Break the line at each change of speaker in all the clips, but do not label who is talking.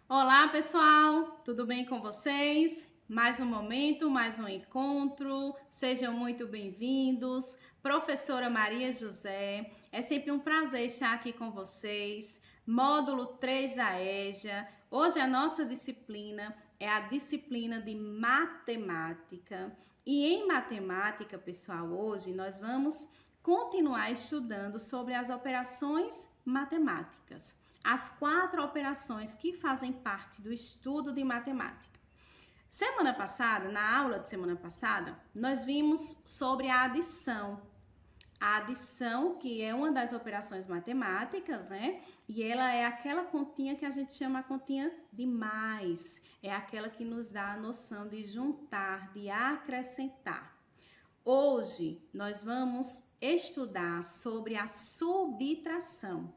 Olá, pessoal! Tudo bem com vocês? Mais um momento, mais um encontro. Sejam muito bem-vindos. Professora Maria José, é sempre um prazer estar aqui com vocês. Módulo 3 AEJA. Hoje a nossa disciplina é a disciplina de matemática. E em matemática, pessoal, hoje nós vamos continuar estudando sobre as operações matemáticas. As 4 operações que fazem parte do estudo de matemática. Semana passada, na aula de semana passada, nós vimos sobre a adição. A adição, que é uma das operações matemáticas, né? E ela é aquela continha que a gente chama a continha de mais. É aquela que nos dá a noção de juntar, de acrescentar. Hoje, nós vamos estudar sobre a subtração.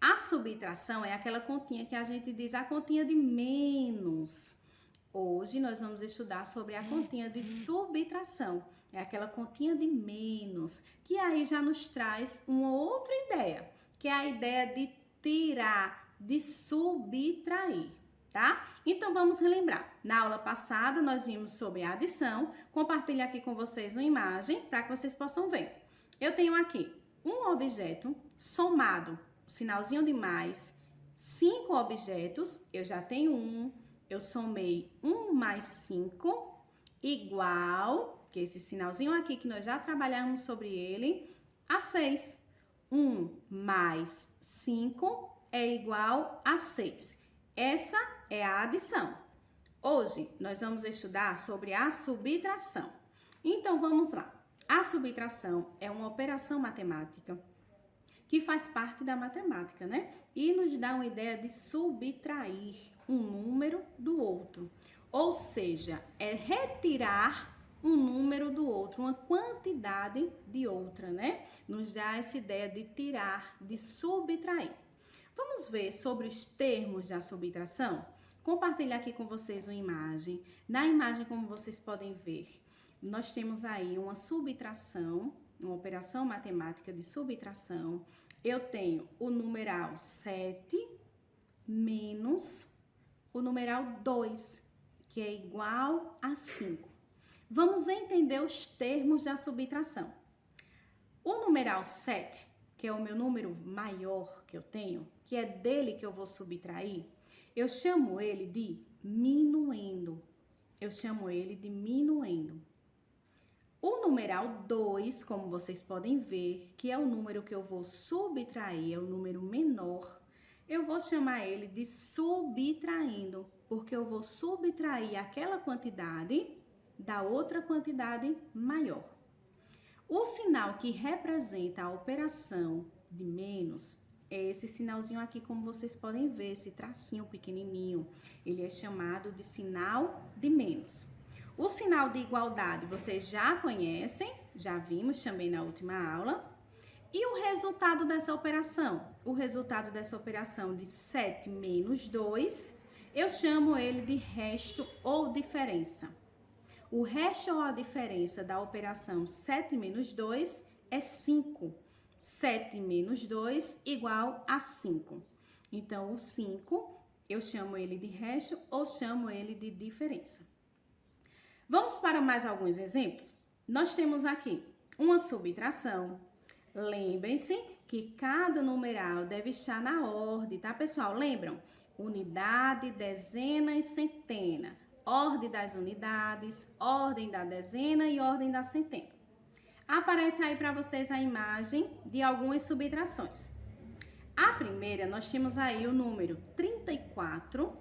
A subtração é aquela continha que a gente diz a continha de menos. Hoje nós vamos estudar sobre a continha de subtração. É aquela continha de menos, que aí já nos traz uma outra ideia, que é a ideia de tirar, de subtrair, tá? Então vamos relembrar. Na aula passada nós vimos sobre a adição. Compartilho aqui com vocês uma imagem para que vocês possam ver. Eu tenho aqui um objeto somado, sinalzinho de mais, 5 objetos, eu já tenho eu somei 1 mais 5, igual, que esse sinalzinho aqui que nós já trabalhamos sobre ele, a 6. 1 mais 5 é igual a 6. Essa é a adição. Hoje nós vamos estudar sobre a subtração. Então vamos lá. A subtração é uma operação matemática que faz parte da matemática, né? E nos dá uma ideia de subtrair um número do outro. Ou seja, é retirar um número do outro, uma quantidade de outra, né? Nos dá essa ideia de tirar, de subtrair. Vamos ver sobre os termos da subtração? Compartilhar aqui com vocês uma imagem. Na imagem, como vocês podem ver, nós temos aí uma subtração, uma operação matemática de subtração. Eu tenho o numeral 7 menos o numeral 2, que é igual a 5. Vamos entender os termos da subtração. O numeral 7, que é o meu número maior que eu tenho, que é dele que eu vou subtrair, eu chamo ele de minuendo. Eu chamo ele de minuendo. O numeral 2, como vocês podem ver, que é o número que eu vou subtrair, é o número menor, eu vou chamar ele de subtraindo, porque eu vou subtrair aquela quantidade da outra quantidade maior. O sinal que representa a operação de menos é esse sinalzinho aqui, como vocês podem ver, esse tracinho pequenininho. Ele é chamado de sinal de menos. O sinal de igualdade vocês já conhecem, já vimos também na última aula. E o resultado dessa operação? O resultado dessa operação de 7 menos 2, eu chamo ele de resto ou diferença. O resto ou a diferença da operação 7 menos 2 é 5. 7 menos 2 igual a 5. Então, o 5, eu chamo ele de resto ou chamo ele de diferença. Vamos para mais alguns exemplos? Nós temos aqui uma subtração. Lembrem-se que cada numeral deve estar na ordem, tá, pessoal? Lembram? Unidade, dezena e centena. Ordem das unidades, ordem da dezena e ordem da centena. Aparece aí para vocês a imagem de algumas subtrações. A primeira, nós temos aí o número 34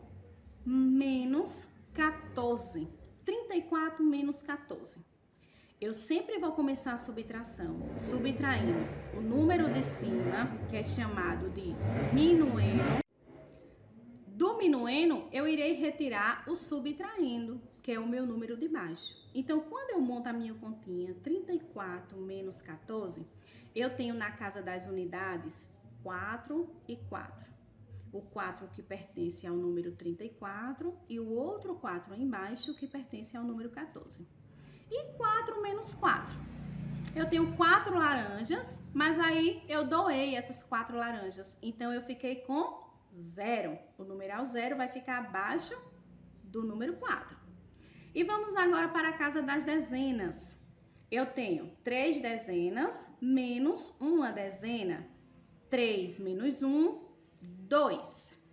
menos 14. 34 menos 14. Eu sempre vou começar a subtração subtraindo o número de cima, que é chamado de minuendo. Do minuendo, eu irei retirar o subtraindo, que é o meu número de baixo. Então, quando eu monto a minha continha 34 menos 14, eu tenho na casa das unidades 4 e 4. O 4 que pertence ao número 34 e o outro 4 embaixo que pertence ao número 14. E 4 menos 4. Eu tenho 4 laranjas, mas aí eu doei essas 4 laranjas. Então, eu fiquei com 0. O numeral 0 vai ficar abaixo do número 4. E vamos agora para a casa das dezenas. Eu tenho 3 dezenas menos uma dezena. 3 menos 1, 2.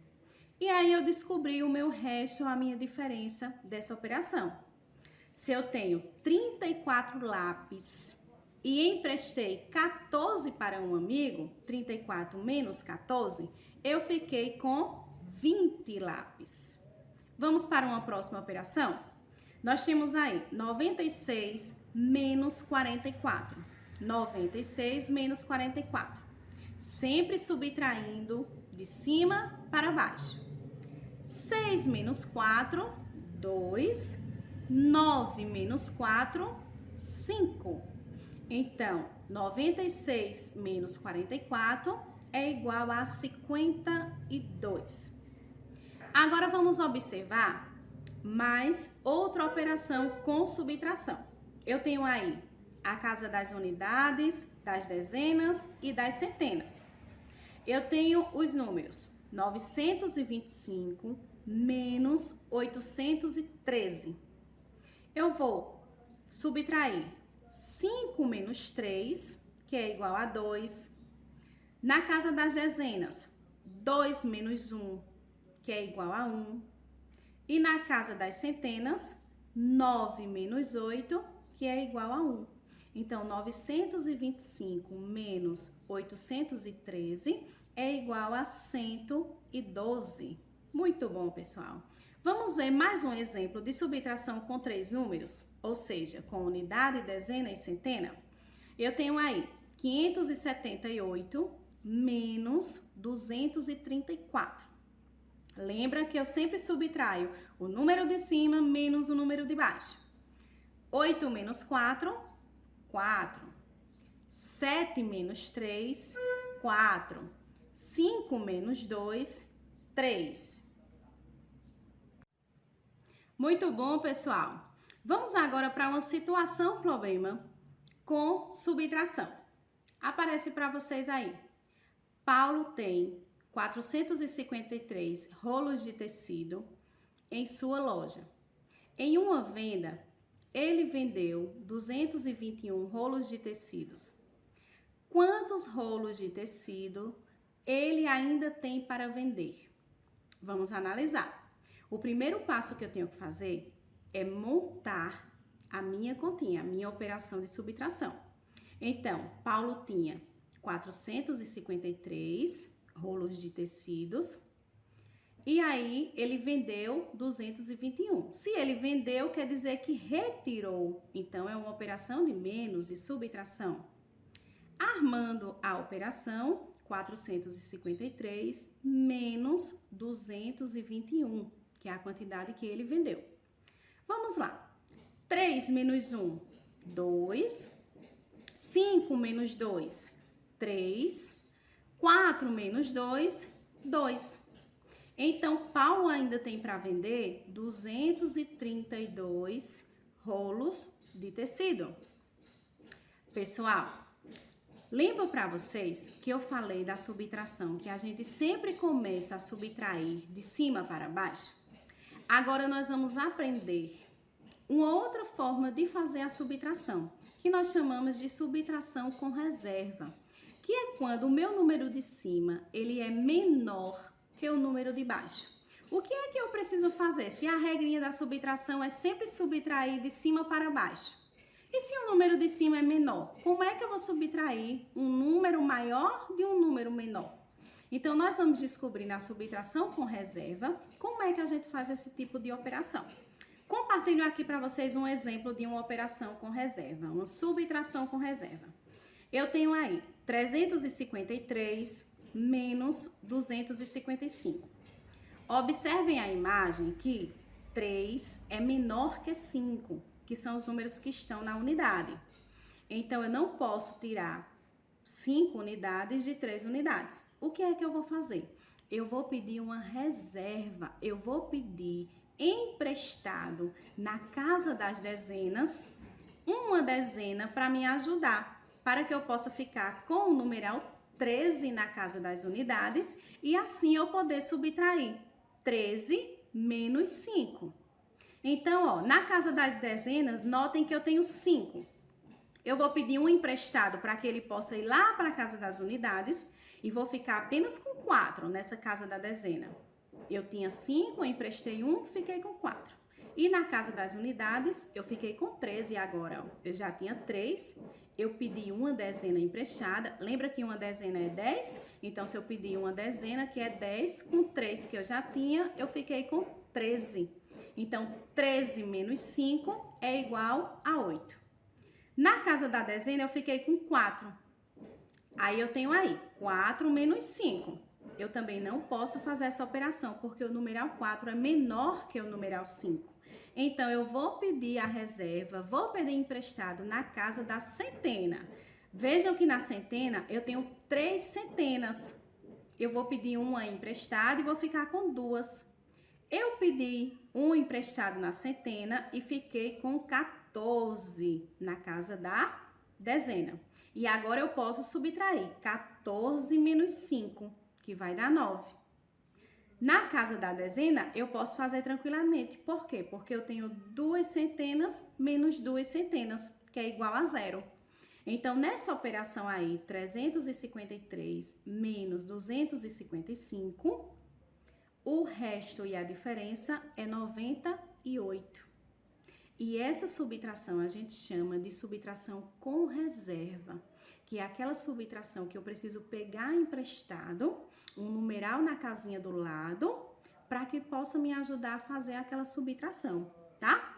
E aí eu descobri o meu resto, a minha diferença dessa operação. Se eu tenho 34 lápis e emprestei 14 para um amigo, 34 menos 14, eu fiquei com 20 lápis. Vamos para uma próxima operação? Nós temos aí 96 menos 44. 96 menos 44. Sempre subtraindo de cima para baixo. 6 menos 4, 2. 9 menos 4, 5. Então, 96 menos 44 é igual a 52. Agora vamos observar mais outra operação com subtração. Eu tenho aí a casa das unidades, das dezenas e das centenas. Eu tenho os números 925 menos 813. Eu vou subtrair 5 menos 3, que é igual a 2. Na casa das dezenas, 2 menos 1, que é igual a 1. E na casa das centenas, 9 menos 8, que é igual a 1. Então, 925 menos 813 é igual a 112. Muito bom, pessoal. Vamos ver mais um exemplo de subtração com 3 números, ou seja, com unidade, dezena e centena? Eu tenho aí 578 menos 234. Lembra que eu sempre subtraio o número de cima menos o número de baixo. 8 menos 4, 4. 7 menos 3, 4. 5 menos 2, 3. Muito bom, pessoal. Vamos agora para uma situação problema com subtração. Aparece para vocês aí. Paulo tem 453 rolos de tecido em sua loja. Em uma venda, ele vendeu 221 rolos de tecidos. Quantos rolos de tecido ele ainda tem para vender? Vamos analisar. O primeiro passo que eu tenho que fazer é montar a minha continha, a minha operação de subtração. Então, Paulo tinha 453 rolos de tecidos e aí ele vendeu 221. Se ele vendeu, quer dizer que retirou. Então, é uma operação de menos e subtração. Armando a operação, 453 menos 221. Que é a quantidade que ele vendeu. Vamos lá. 3 menos 1, 2. 5 menos 2, 3. 4 menos 2, 2. Então, Paulo ainda tem para vender 232 rolos de tecido. Pessoal, lembro para vocês que eu falei da subtração, que a gente sempre começa a subtrair de cima para baixo? Agora nós vamos aprender uma outra forma de fazer a subtração, que nós chamamos de subtração com reserva, que é quando o meu número de cima ele é menor que o número de baixo. O que é que eu preciso fazer? Se a regrinha da subtração é sempre subtrair de cima para baixo. E se o número de cima é menor? Como é que eu vou subtrair um número maior de um número menor? Então, nós vamos descobrir na subtração com reserva como é que a gente faz esse tipo de operação. Compartilho aqui para vocês um exemplo de uma operação com reserva, uma subtração com reserva. Eu tenho aí 353 menos 255. Observem a imagem que 3 é menor que 5, que são os números que estão na unidade. Então, eu não posso tirar 5 unidades de 3 unidades. O que é que eu vou fazer? Eu vou pedir uma reserva, eu vou pedir emprestado na casa das dezenas, uma dezena para me ajudar, para que eu possa ficar com o numeral 13 na casa das unidades e assim eu poder subtrair 13 menos 5. Então, ó, na casa das dezenas, notem que eu tenho 5. Eu vou pedir um emprestado para que ele possa ir lá para a casa das unidades e vou ficar apenas com 4 nessa casa da dezena. Eu tinha 5, eu emprestei 1, fiquei com 4. E na casa das unidades, eu fiquei com 13 agora. Ó, eu já tinha 3, eu pedi uma dezena emprestada. Lembra que uma dezena é 10? Então, se eu pedir uma dezena, que é 10, com 3 que eu já tinha, eu fiquei com 13. Então, 13 menos 5 é igual a 8. Na casa da dezena, eu fiquei com 4. Aí, eu tenho aí 4 menos 5. Eu também não posso fazer essa operação, porque o numeral 4 é menor que o numeral 5. Então, eu vou pedir a reserva, vou pedir emprestado na casa da centena. Vejam que na centena, eu tenho 3 centenas. Eu vou pedir uma emprestada e vou ficar com 2. Eu pedi um emprestado na centena e fiquei com 14 na casa da dezena. E agora eu posso subtrair 14 menos 5, que vai dar 9. Na casa da dezena, eu posso fazer tranquilamente. Por quê? Porque eu tenho 2 centenas menos 2 centenas, que é igual a 0. Então, nessa operação aí, 353 menos 255... o resto e a diferença é 98. E essa subtração a gente chama de subtração com reserva, que é aquela subtração que eu preciso pegar emprestado, um numeral na casinha do lado, para que possa me ajudar a fazer aquela subtração, tá?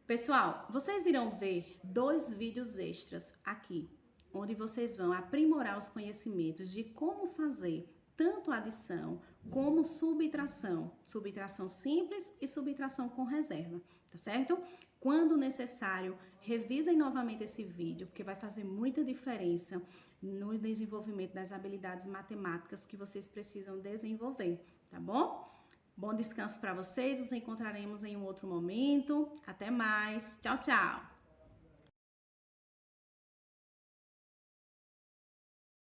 Pessoal, vocês irão ver 2 vídeos extras aqui, onde vocês vão aprimorar os conhecimentos de como fazer tanto adição como subtração, subtração simples e subtração com reserva, tá certo? Quando necessário, revisem novamente esse vídeo, porque vai fazer muita diferença no desenvolvimento das habilidades matemáticas que vocês precisam desenvolver, tá bom? Bom descanso para vocês, nos encontraremos em um outro momento. Até mais. Tchau, tchau!